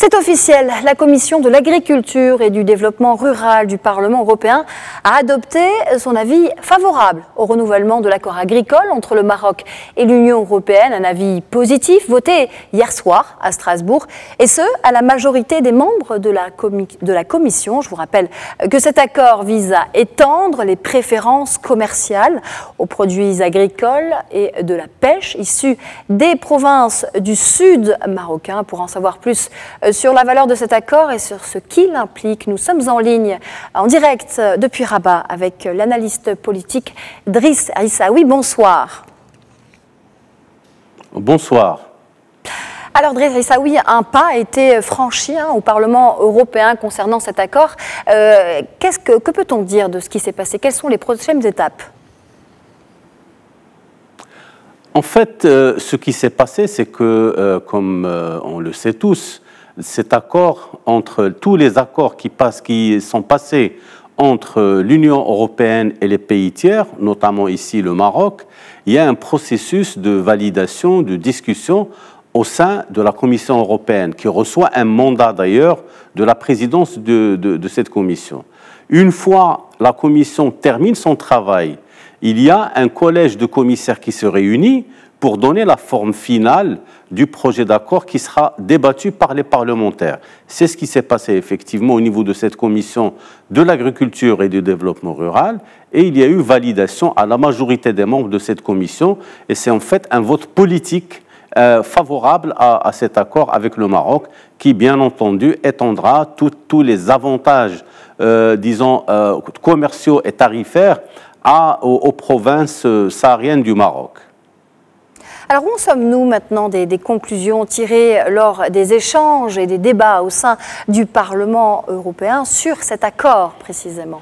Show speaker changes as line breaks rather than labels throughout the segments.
C'est officiel, la Commission de l'agriculture et du développement rural du Parlement européen a adopté son avis favorable au renouvellement de l'accord agricole entre le Maroc et l'Union européenne, un avis positif voté hier soir à Strasbourg, et ce, à la majorité des membres de la Commission. Je vous rappelle que cet accord vise à étendre les préférences commerciales aux produits agricoles et de la pêche issus des provinces du sud marocain. Pour en savoir plus sur la valeur de cet accord et sur ce qu'il implique, nous sommes en ligne, en direct depuis Rabat avec l'analyste politique Driss Aissaoui. Bonsoir.
Bonsoir.
Alors Driss Aissaoui, un pas a été franchi au Parlement européen concernant cet accord. Que peut-on dire de ce qui s'est passé? Quelles sont les prochaines étapes?
En fait, ce qui s'est passé, c'est que, comme on le sait tous, cet accord, entre tous les accords qui sont passés entre l'Union européenne et les pays tiers, notamment ici le Maroc, il y a un processus de validation, de discussion au sein de la Commission européenne, qui reçoit un mandat d'ailleurs de la présidence de cette commission. Une fois la commission termine son travail, il y a un collège de commissaires qui se réunit pour donner la forme finale du projet d'accord qui sera débattu par les parlementaires. C'est ce qui s'est passé effectivement au niveau de cette commission de l'agriculture et du développement rural, et il y a eu validation à la majorité des membres de cette commission, et c'est en fait un vote politique favorable à cet accord avec le Maroc, qui bien entendu étendra tous les avantages, commerciaux et tarifaires aux provinces sahariennes du Maroc.
Alors, où en sommes-nous maintenant des conclusions tirées lors des échanges et des débats au sein du Parlement européen sur cet accord précisément?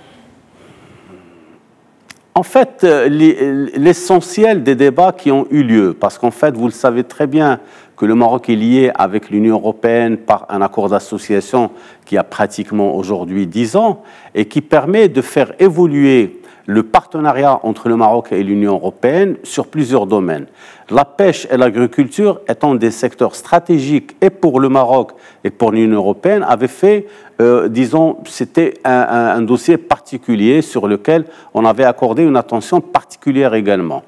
En fait, l'essentiel des débats qui ont eu lieu, parce qu'en fait, vous le savez très bien que le Maroc est lié avec l'Union européenne par un accord d'association qui a pratiquement aujourd'hui 10 ans et qui permet de faire évoluer le partenariat entre le Maroc et l'Union européenne sur plusieurs domaines. La pêche et l'agriculture étant des secteurs stratégiques et pour le Maroc et pour l'Union européenne avaient fait, c'était un dossier particulier sur lequel on avait accordé une attention particulière également.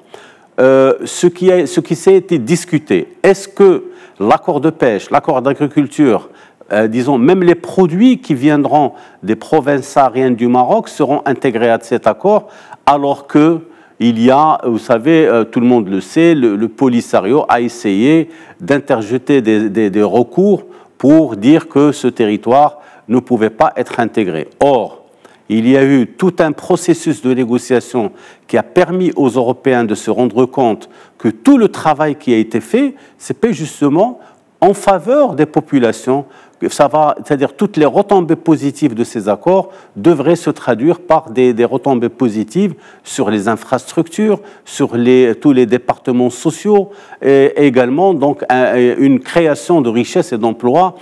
Ce qui s'est été discuté, est-ce que l'accord de pêche, l'accord d'agriculture, même les produits qui viendront des provinces sahariennes du Maroc seront intégrés à cet accord, alors que il y a, vous savez, tout le monde le sait, le Polisario a essayé d'interjeter des recours pour dire que ce territoire ne pouvait pas être intégré. Or, il y a eu tout un processus de négociation qui a permis aux Européens de se rendre compte que tout le travail qui a été fait, c'est justement en faveur des populations. C'est-à-dire toutes les retombées positives de ces accords devraient se traduire par des retombées positives sur les infrastructures, sur tous les départements sociaux, et également donc une création de richesses et d'emplois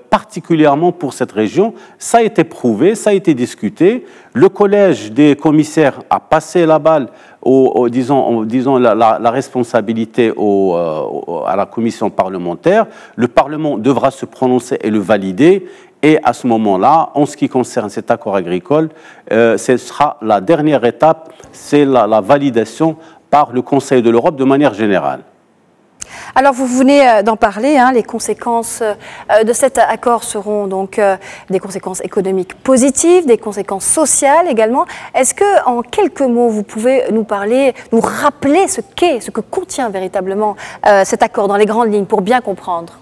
particulièrement pour cette région. Ça a été prouvé, ça a été discuté. Le collège des commissaires a passé la balle, disons la responsabilité à la commission parlementaire. Le Parlement devra se prononcer et le valider. Et à ce moment-là, en ce qui concerne cet accord agricole, ce sera la dernière étape, c'est la validation par le Conseil de l'Europe de manière générale.
Alors, vous venez d'en parler, les conséquences de cet accord seront donc des conséquences économiques positives, des conséquences sociales également. Est-ce que, en quelques mots, vous pouvez nous rappeler ce que contient véritablement cet accord dans les grandes lignes pour bien comprendre?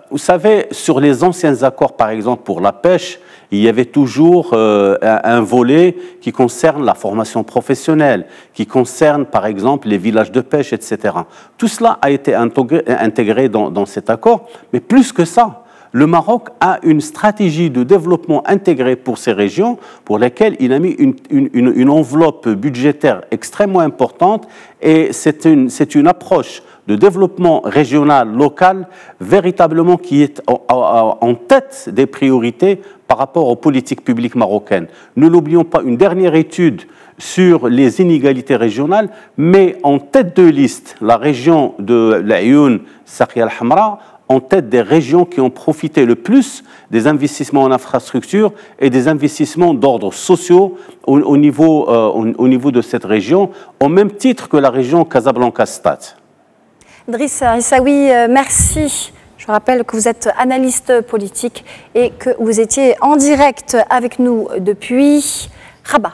Vous savez, sur les anciens accords, par exemple pour la pêche, il y avait toujours un volet qui concerne la formation professionnelle, qui concerne par exemple les villages de pêche, etc. Tout cela a été intégré dans cet accord, mais plus que ça, le Maroc a une stratégie de développement intégrée pour ces régions, pour lesquelles il a mis une enveloppe budgétaire extrêmement importante, et c'est une approche de développement régional, local, véritablement qui est en tête des priorités par rapport aux politiques publiques marocaines. Ne l'oublions pas, une dernière étude sur les inégalités régionales, mais en tête de liste, la région de l'Ayoun, Sakhia al-Hamra, en tête des régions qui ont profité le plus des investissements en infrastructure et des investissements d'ordre sociaux au niveau de cette région, au même titre que la région Casablanca-Stade.
Driss Aissaoui, merci. Je rappelle que vous êtes analyste politique et que vous étiez en direct avec nous depuis Rabat.